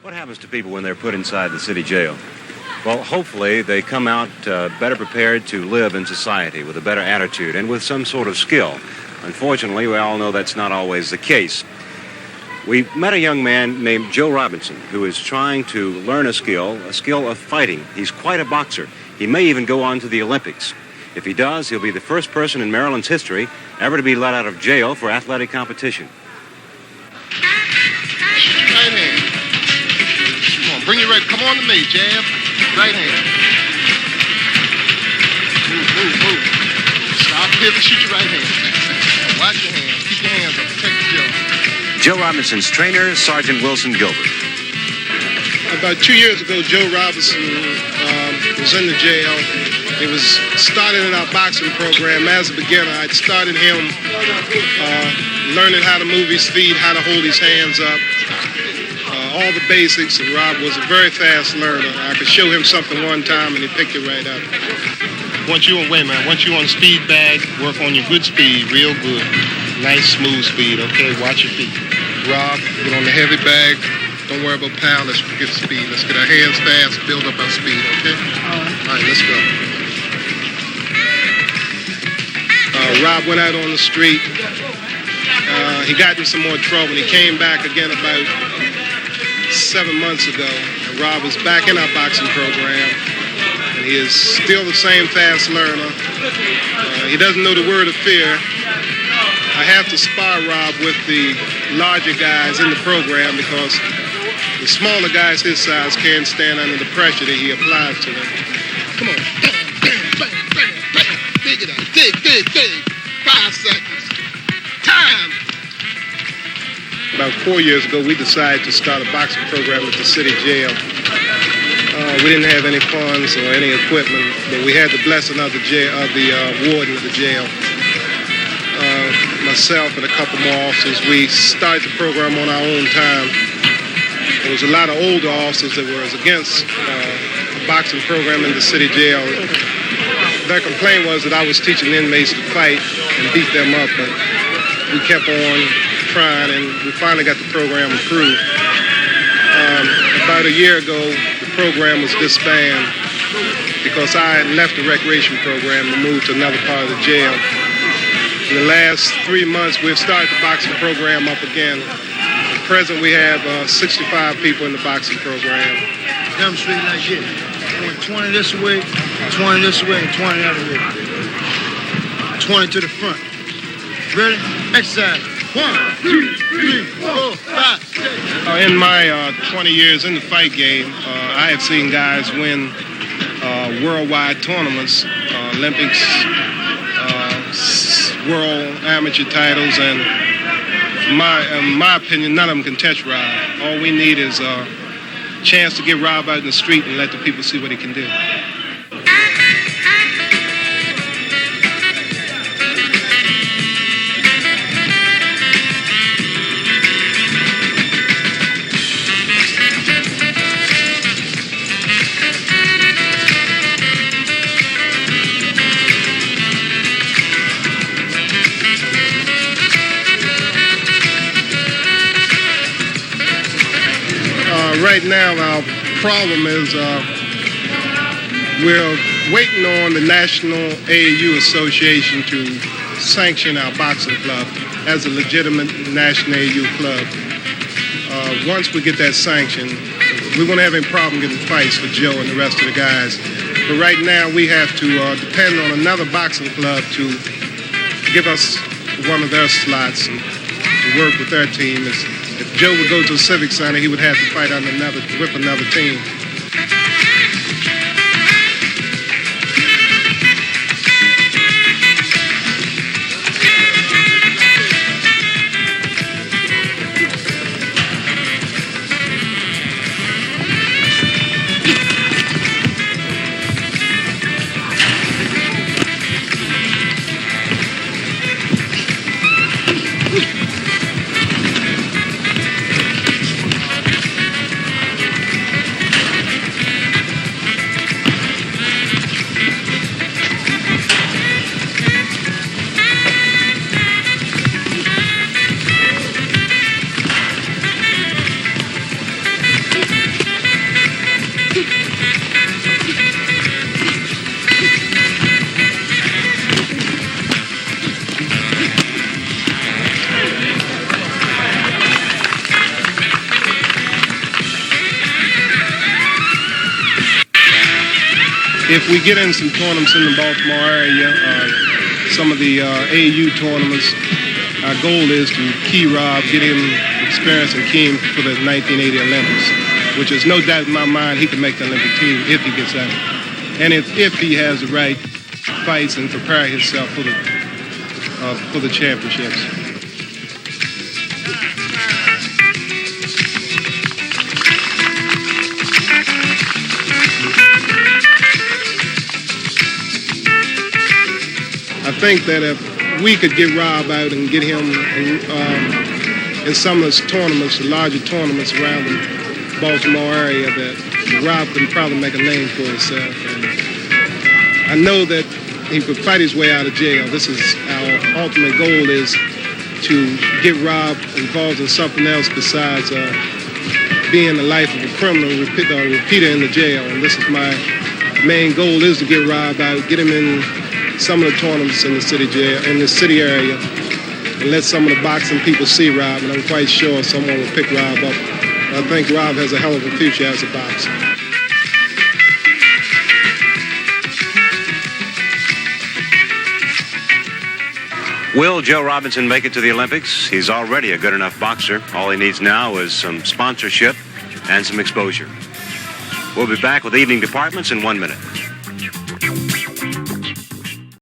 What happens to people when they're put inside the city jail? Well, hopefully they come out better prepared to live in society with a better attitude and with some sort of skill. Unfortunately, we all know that's not always the case. We met a young man named Joe Robinson who is trying to learn a skill of fighting. He's quite a boxer. He may even go on to the Olympics. If he does, he'll be the first person in Maryland's history ever to be let out of jail for athletic competition. Right hand. Come on, bring your right. Come on to me, jab. Right hand. Move. Stop, pivot, shoot your right hand. Watch your hands. Keep your hands up. Protect the jaw. Joe Robinson's trainer, Sergeant Wilson Gilbert. About 2 years ago, Joe Robinson was in the jail. He was started in our boxing program as a beginner. I'd started him learning how to move his feet, how to hold his hands up, all the basics. And Rob was a very fast learner. I could show him something one time and he picked it right up. Once you on speed bag, work on your good speed, real good. Nice, smooth speed, okay? Watch your feet. Rob, get on the heavy bag. Don't worry about power. Let's get speed. Let's get our hands fast, build up our speed, okay? All right, let's go. Rob went out on the street. He got in some more trouble. He came back again about 7 months ago. And Rob is back in our boxing program. And he is still the same fast learner. He doesn't know the word of fear. I have to spar Rob with the larger guys in the program because the smaller guys his size can't stand under the pressure that he applies to them. Come on. Bam. Dig it out. Dig. 5 seconds. Time. About 4 years ago, we decided to start a boxing program at the city jail. We didn't have any funds or any equipment, but we had the blessing of the warden of the jail. Myself and a couple more officers, we started the program on our own time. There was a lot of older officers that were against the boxing program in the city jail. Their complaint was that I was teaching inmates to fight and beat them up, but we kept on trying and we finally got the program approved. About a year ago, the program was disbanded because I had left the recreation program to move to another part of the jail. In the last 3 months, we've started the boxing program up again. At present, we have 65 people in the boxing program. Demonstrate like this. 20 this way, 20 this way, and 20 that way. 20 to the front. Ready? Exercise. 1, 2, 3, 4, 5, 6. In my 20 years in the fight game, I have seen guys win worldwide tournaments, Olympics, world amateur titles, and in my opinion, none of them can touch Rob. All we need is a chance to get Rob out in the street and let the people see what he can do. Right now, our problem is we're waiting on the National AAU Association to sanction our boxing club as a legitimate National AAU club. Once we get that sanction, we won't have any problem getting fights for Joe and the rest of the guys. But right now, we have to depend on another boxing club to give us one of their slots and to work with their team. If Joe would go to a civic center, he would have to fight with another team. if we get in some tournaments in the Baltimore area, some of the AU tournaments, our goal is to key Rob, get him experience and key him for the 1980 Olympics, which is no doubt in my mind he can make the Olympic team if he gets out. And if he has the right fights and prepare himself for the championships. I think that if we could get Rob out and get him in some of those tournaments, the larger tournaments around the Baltimore area, that Rob can probably make a name for himself. And I know that he could fight his way out of jail. This is our ultimate goal, is to get Rob involved in something else besides being the life of a criminal repeater in the jail. And this is my main goal, is to get Rob out, get him in some of the tournaments in the city jail, in the city area, and let some of the boxing people see Rob, and I'm quite sure someone will pick Rob up. I think Rob has a hell of a future as a boxer. Will Joe Robinson make it to the Olympics? He's already a good enough boxer. All he needs now is some sponsorship and some exposure. We'll be back with Evening Departments in 1 minute.